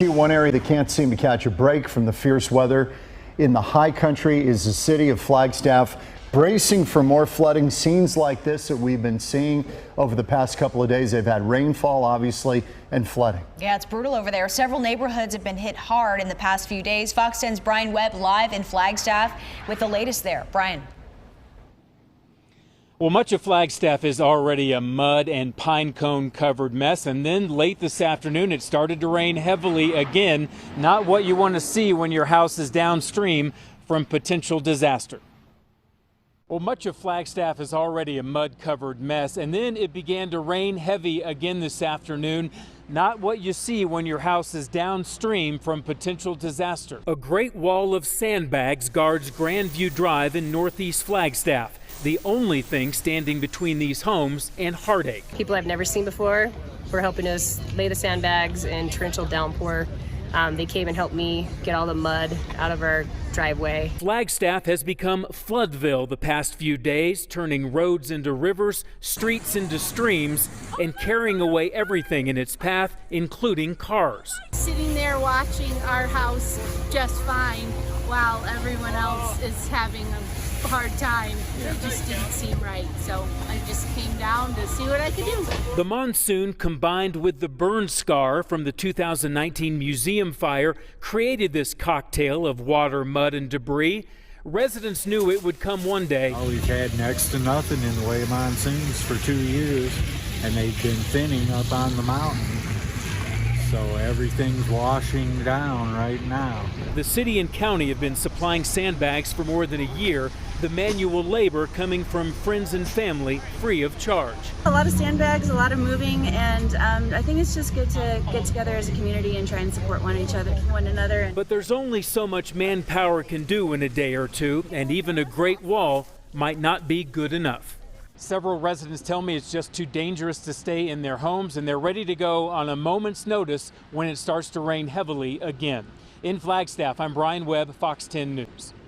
One area that can't seem to catch a break from the fierce weather in the high country is the city of Flagstaff, bracing for more flooding. Scenes like this that we've been seeing over the past couple of days. They've had rainfall, obviously, and flooding. Yeah, it's brutal over there. Several neighborhoods have been hit hard in the past few days. Fox 10's Brian Webb live in Flagstaff with the latest there. Brian. Well, much of Flagstaff is already a mud and pine cone covered mess, and then late this afternoon it started to rain heavily again. Not what you want to see when your house is downstream from potential disaster. Well, much of Flagstaff is already a mud covered mess, and then it began to rain heavy again this afternoon. Not what you see when your house is downstream from potential disaster. A great wall of sandbags guards Grandview Drive in northeast Flagstaff, the only thing standing between these homes and heartache. People I've never seen before were helping us lay the sandbags in torrential downpour. They came and helped me get all the mud out of our driveway. Flagstaff has become Floodville the past few days, turning roads into rivers, streets into streams, and carrying away everything in its path, including cars. Sitting there watching our house just fine while everyone else is having a hard time. It just didn't seem right, so I just came down to see what I could do. The monsoon, combined with the burn scar from the 2019 museum fire, created this cocktail of water, mud, and debris. Residents knew it would come one day. We've had next to nothing in the way of monsoons for 2 years, and they've been thinning up on the mountain. So everything's washing down right now. The city and county have been supplying sandbags for more than a year, the manual labor coming from friends and family free of charge. A lot of sandbags, a lot of moving, and I think it's just good to get together as a community and try and support one another. But there's only so much manpower can do in a day or two, and even a great wall might not be good enough. Several residents tell me it's just too dangerous to stay in their homes, and they're ready to go on a moment's notice when it starts to rain heavily again. In Flagstaff, I'm Brian Webb, Fox 10 News.